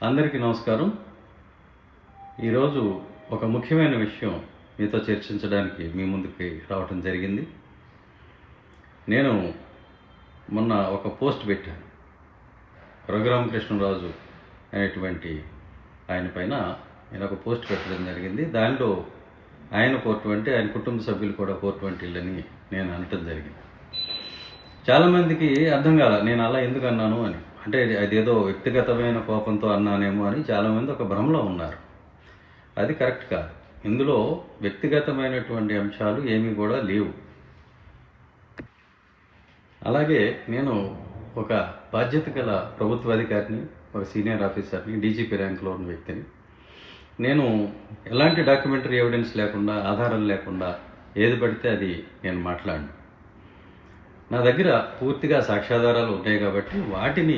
అందరికీ నమస్కారం. ఈరోజు ఒక ముఖ్యమైన విషయం మీతో చర్చించడానికి మీ ముందుకి రావటం జరిగింది. నేను మొన్న ఒక పోస్ట్ పెట్టాను. రఘురామకృష్ణరాజు అనేటువంటి ఆయన పైన నేను ఒక పోస్ట్ పెట్టడం జరిగింది. దానిలో ఆయన 420, ఆయన కుటుంబ సభ్యులు కూడా 420 అని నేను అనటం జరిగింది. చాలామందికి అర్థం కాల నేను అలా ఎందుకు అన్నాను అని. అంటే అదేదో వ్యక్తిగతమైన కోపంతో అన్నానేమో అని చాలామంది ఒక భ్రమలో ఉన్నారు. అది కరెక్ట్ కాదు. ఇందులో వ్యక్తిగతమైనటువంటి అంశాలు ఏమీ కూడా లేవు. అలాగే నేను ఒక బాధ్యత గల ప్రభుత్వ అధికారిని, ఒక సీనియర్ ఆఫీసర్ని, డీజీపీ ర్యాంకులో ఉన్న వ్యక్తిని. నేను ఎలాంటి డాక్యుమెంటరీ ఎవిడెన్స్ లేకుండా, ఆధారం లేకుండా ఏది పడితే అది నేను మాట్లాడను. నా దగ్గర పూర్తిగా సాక్ష్యాధారాలు ఉంటాయి కాబట్టి వాటిని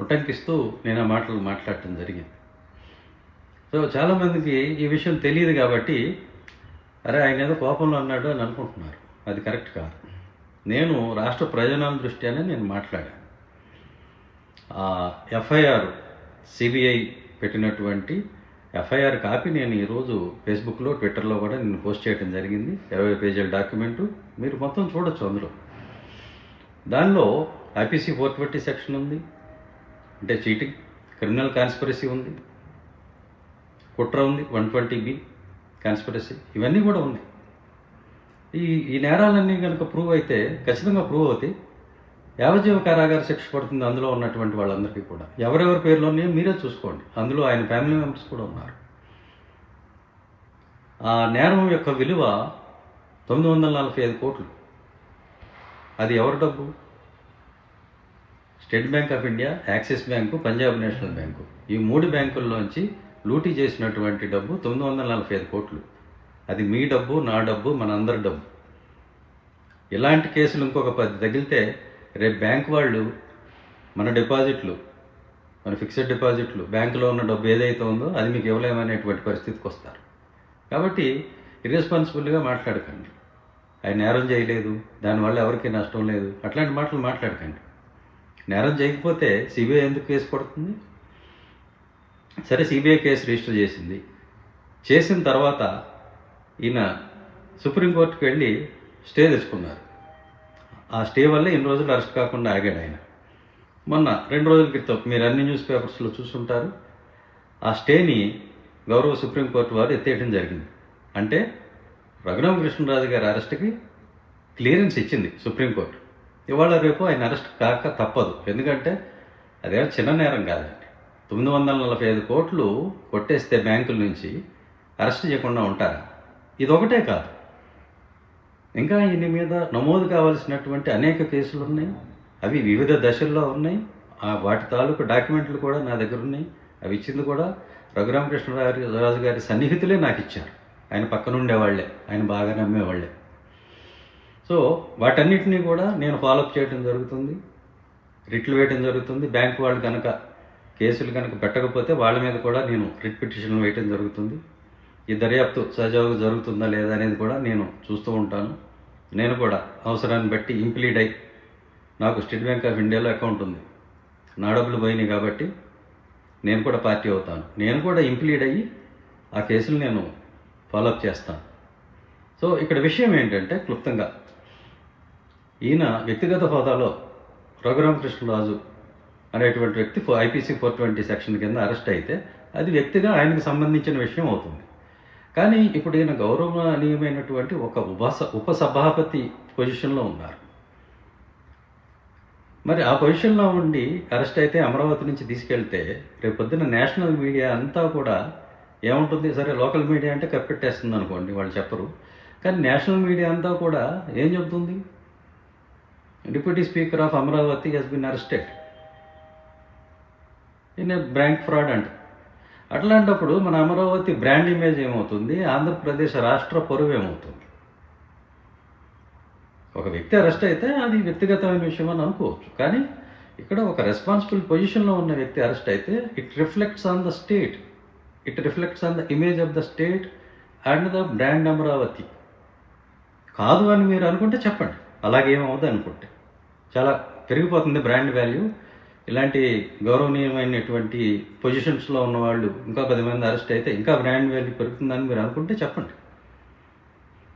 ఉటంకిస్తూ నేను ఆ మాటలు మాట్లాడటం జరిగింది. సో చాలామందికి ఈ విషయం తెలియదు కాబట్టి అరే ఆయన ఏదో కోపంలో అన్నాడు అని అనుకుంటున్నారు. అది కరెక్ట్ కాదు. నేను రాష్ట్ర ప్రయోజనాల దృష్ట్యానే నేను మాట్లాడాను. ఎఫ్ఐఆర్ సిబిఐ పెట్టినటువంటి ఎఫ్ఐఆర్ కాపీ నేను ఈరోజు ఫేస్బుక్లో, ట్విట్టర్లో కూడా నేను పోస్ట్ చేయడం జరిగింది. 20 పేజీల డాక్యుమెంటు మీరు మొత్తం చూడొచ్చు. అందులో దానిలో ఐపీసీ 420 సెక్షన్ ఉంది, అంటే చీటింగ్, క్రిమినల్ కాన్స్పిరసీ ఉంది, కుట్ర ఉంది, 120B కాన్స్పిరసీ, ఇవన్నీ కూడా ఉన్నాయి. ఈ నేరాలన్నీ కనుక ప్రూవ్ అయితే, ఖచ్చితంగా ప్రూవ్ అవుతాయి, యావజ్జీవ కారాగార శిక్ష పడుతుంది అందులో ఉన్నటువంటి వాళ్ళందరికీ కూడా. ఎవరెవరి పేర్లు ఉన్నాయో మీరే చూసుకోండి. అందులో ఆయన ఫ్యామిలీ మెంబర్స్ కూడా ఉన్నారు. ఆ నేరం యొక్క విలువ 945 కోట్లు. అది ఎవరి డబ్బు? State bank of India, axis bank, Punjab national bank, ఈ 3 బ్యాంకుల్లోంచి లూటీ చేసినటువంటి డబ్బు 945 కోట్లు. అది మీ డబ్బు, నా డబ్బు, మనందరి డబ్బు. ఇలాంటి కేసులు ఇంకొక 10 తగిలితే రేపు బ్యాంక్ వాళ్ళు మన డిపాజిట్లు, మన ఫిక్స్డ్ డిపాజిట్లు, బ్యాంకులో ఉన్న డబ్బు ఏదైతే ఉందో అది మీకు ఇవ్వలేమనేటువంటి పరిస్థితికి వస్తారు. కాబట్టి ఇర్రెస్పాన్సిబుల్గా మాట్లాడకండి. ఆయన నేరం చేయలేదు, దానివల్ల ఎవరికీ నష్టం లేదు, అట్లాంటి మాటలు మాట్లాడకండి. నేరం చేయకపోతే సిబిఐ ఎందుకు కేసు పడుతుంది? సరే, సిబిఐ కేసు రిజిస్టర్ చేసింది. చేసిన తర్వాత ఈయన సుప్రీంకోర్టుకు వెళ్ళి స్టే తెచ్చుకున్నారు. ఆ స్టే వల్లే ఇన్ని రోజులు అరెస్ట్ కాకుండా ఆగాడు ఆయన. మొన్న 2 రోజుల క్రితం మీరు అన్ని న్యూస్ పేపర్స్లో చూసుంటారు. ఆ స్టేని గౌరవ సుప్రీంకోర్టు వారు ఎత్తేయడం జరిగింది. అంటే రఘురామకృష్ణరాజు గారి అరెస్ట్కి క్లియరెన్స్ ఇచ్చింది సుప్రీంకోర్టు. ఇవాళ రేపు ఆయన అరెస్ట్ కాక తప్పదు. ఎందుకంటే అదేమో చిన్న నేరం కాదండి. 945 కోట్లు కొట్టేస్తే బ్యాంకుల నుంచి అరెస్ట్ చేయకుండా ఉంటారా? ఇదొకటే కాదు, ఇంకా ఈయన మీద నమోదు కావాల్సినటువంటి అనేక కేసులు ఉన్నాయి. అవి వివిధ దశల్లో ఉన్నాయి. వాటి తాలూకు డాక్యుమెంట్లు కూడా నా దగ్గర ఉన్నాయి. అవి ఇచ్చింది కూడా రఘురామకృష్ణరాజు గారి సన్నిహితులే నాకు ఇచ్చారు. ఆయన పక్కన ఉండేవాళ్లే, ఆయన బాగా నమ్మేవాళ్లే. సో వాటన్నిటినీ కూడా నేను ఫాలోఅప్ చేయడం జరుగుతుంది, రిట్లు వేయడం జరుగుతుంది. బ్యాంకు వాళ్ళు కనుక కేసులు కనుక పెట్టకపోతే వాళ్ళ మీద కూడా నేను రిట్ పిటిషన్లు వేయడం జరుగుతుంది. ఈ దర్యాప్తు సజావుగా జరుగుతుందా లేదా అనేది కూడా నేను చూస్తూ ఉంటాను. నేను కూడా అవసరాన్ని బట్టి ఇంప్లీడ్ అయ్యి, నాకు స్టేట్ బ్యాంక్ ఆఫ్ ఇండియాలో అకౌంట్ ఉంది, నా డబ్బులు పోయినాయి కాబట్టి నేను కూడా పార్టీ అవుతాను. నేను కూడా ఇంప్లీడ్ అయ్యి ఆ కేసులు నేను ఫాలోఅప్ చేస్తాను. సో ఇక్కడ విషయం ఏంటంటే, క్లుప్తంగా ఈయన వ్యక్తిగత హోదాలో రఘురామకృష్ణరాజు అనేటువంటి వ్యక్తి ఐపీసీ 420 సెక్షన్ కింద అరెస్ట్ అయితే అది వ్యక్తిగా ఆయనకు సంబంధించిన విషయం అవుతుంది. కానీ ఇప్పుడు ఈయన గౌరవనీయమైనటువంటి ఒక ఉపసభాపతి పొజిషన్లో ఉన్నారు. మరి ఆ పొజిషన్లో ఉండి అరెస్ట్ అయితే అమరావతి నుంచి తీసుకెళ్తే రేపొద్దున నేషనల్ మీడియా అంతా కూడా ఏముంటుంది? సరే, లోకల్ మీడియా అంటే కప్పెట్టేస్తుంది అనుకోండి, వాళ్ళు చెప్పరు. కానీ నేషనల్ మీడియా అంతా కూడా ఏం చెబుతుంది? Deputy speaker of Amaravati has been arrested in a bank fraud అంట. అట్లాంటప్పుడు మన అమరావతి బ్రాండ్ ఇమేజ్ ఏమవుతుంది? ఆంధ్రప్రదేశ్ రాష్ట్ర పరువు ఏమవుతుంది? ఒక వ్యక్తి అరెస్ట్ అయితే అది వ్యక్తిగతమైన విషయం అని అనుకోవచ్చు. కానీ ఇక్కడ ఒక రెస్పాన్సిబుల్ పొజిషన్లో ఉన్న వ్యక్తి అరెస్ట్ అయితే it reflects on the state, it reflects on the image of the state and the brand Amaravati. కాదు అని మీరు అనుకుంటే చెప్పండి, అలాగేమవుతుంది అనుకుంటే చాలా పెరిగిపోతుంది బ్రాండ్ వాల్యూ. ఇలాంటి గౌరవనీయమైనటువంటి పొజిషన్స్లో ఉన్నవాళ్ళు ఇంకా 10 మంది అరెస్ట్ అయితే ఇంకా బ్రాండ్ వాల్యూ పెరుగుతుందని మీరు అనుకుంటే చెప్పండి.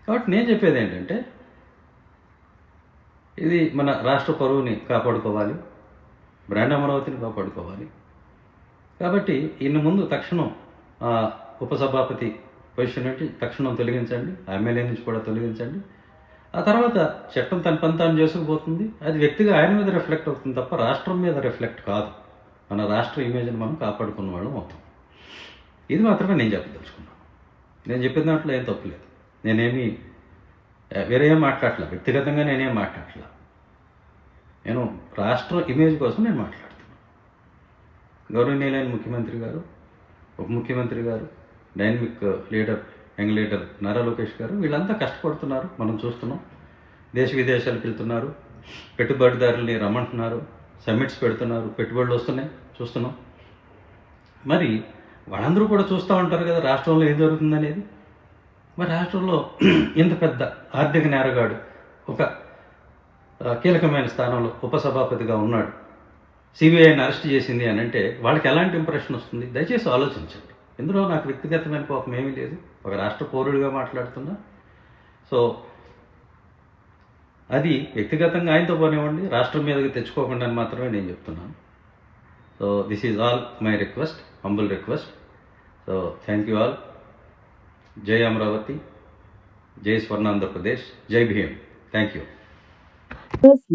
కాబట్టి నేను చెప్పేది ఏంటంటే ఇది మన రాష్ట్ర పరువుని కాపాడుకోవాలి, బ్రాండ్ అమరావతిని కాపాడుకోవాలి. కాబట్టి ఇన్ని ముందు తక్షణం ఉపసభాపతి పొజిషన్ నుండి తక్షణం తొలగించండి, ఎమ్మెల్యే నుంచి కూడా తొలగించండి. ఆ తర్వాత చట్టం తన పని తాను చేసుకుపోతుంది. అది వ్యక్తిగా ఆయన మీద రిఫ్లెక్ట్ అవుతుంది తప్ప రాష్ట్రం మీద రిఫ్లెక్ట్ కాదు. మన రాష్ట్ర ఇమేజ్ని మనం కాపాడుకున్న వాళ్ళు మొత్తం. ఇది మాత్రమే నేను చెప్పదలుచుకున్నాను. నేను చెప్పిన దాంట్లో ఏం తప్పులేదు. నేనేమి వేరే ఏం మాట్లాడట్లా, వ్యక్తిగతంగా నేనేం మాట్లాడట్లా. నేను రాష్ట్ర ఇమేజ్ కోసం నేను మాట్లాడుతున్నాను. గౌరవనీయులైన ముఖ్యమంత్రి గారు, ఉప ముఖ్యమంత్రి గారు, dynamic leader, young leader Nara Lokesh గారు వీళ్ళంతా కష్టపడుతున్నారు, మనం చూస్తున్నాం. దేశ విదేశాలకు వెళ్తున్నారు, పెట్టుబడిదారుల్ని రమ్మంటున్నారు, సమ్మిట్స్ పెడుతున్నారు, పెట్టుబడులు వస్తున్నాయి, చూస్తున్నాం. మరి వాళ్ళందరూ కూడా చూస్తూ ఉంటారు కదా రాష్ట్రంలో ఏం జరుగుతుందనేది. మరి రాష్ట్రంలో ఇంత పెద్ద ఆర్థిక నేరగాడు ఒక కీలకమైన స్థానంలో ఉపసభాపతిగా ఉన్నాడు, సిబిఐని అరెస్ట్ చేసింది అని అంటే వాళ్ళకి ఎలాంటి ఇంప్రెషన్ వస్తుంది? దయచేసి ఆలోచించండి. ఇందులో నాకు వ్యక్తిగతమైన కోపం ఏమీ లేదు, ఒక రాష్ట్ర పౌరుడిగా మాట్లాడుతున్నా. సో అది వ్యక్తిగతంగా ఆయనతో పోనివ్వండి, రాష్ట్రం మీదకి తెచ్చుకోకుండా అని మాత్రమే నేను చెప్తున్నాను. So this is all my request, humble request. So thank you all. జై అమరావతి, జై స్వర్ణాంధ్రప్రదేశ్, జై Bhim. Thank you.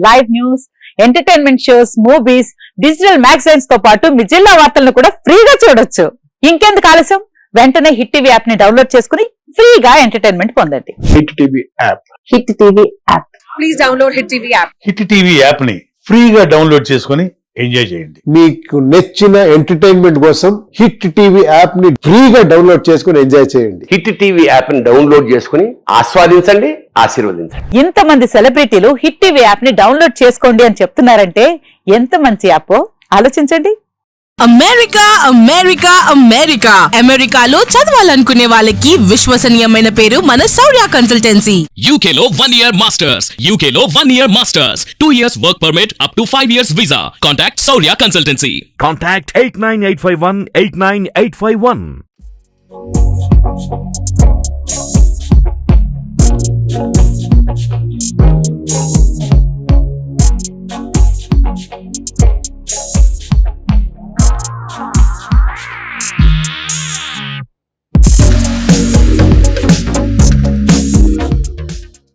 Live news, entertainment shows, movies, digital magazines తో పాటు మీ జిల్లా వార్తలను కూడా ఫ్రీగా చూడొచ్చు. ఇంకెందుకు ఆలస్యం, వెంటనే హిట్ టీవీ యాప్ ని డౌన్లోడ్ చేసుకుని ఫ్రీగా ఎంటర్టైన్మెంట్ పొందండి. Hit TV app. Hit TV app. Please download hit TV app. Hit TV app ని ఫ్రీగా డౌన్లోడ్ చేసుకుని ఎంజాయ్ చేయండి. మీకు నచ్చిన ఎంటర్టైన్మెంట్ కోసం హిట్ టీవీ యాప్ ని ఫ్రీగా డౌన్లోడ్ చేసుకుని ఎంజాయ్ చేయండి. హిట్ టీవీ యాప్ ని డౌన్లోడ్ చేసుకుని ఆస్వాదించండి, ఆశీర్వదించండి. ఇంతమంది సెలబ్రిటీలు హిట్ టీవీ యాప్ ని డౌన్లోడ్ చేసుకోండి అని చెప్తున్నారంటే ఎంత మంచి యాప్ ఆలోచించండి. అమెరికా అమెరికా అమెరికా అమెరికాలో చదవాలనుకునే వాళ్ళకి విశ్వసనీయమైన పేరు మన శౌర్య కన్సల్టెన్సీ. UK లో 1 year masters, UK లో 1 year masters, 2 years work permit up to 5 years visa. Contact Saurya Consultancy. Contact 89851 89851.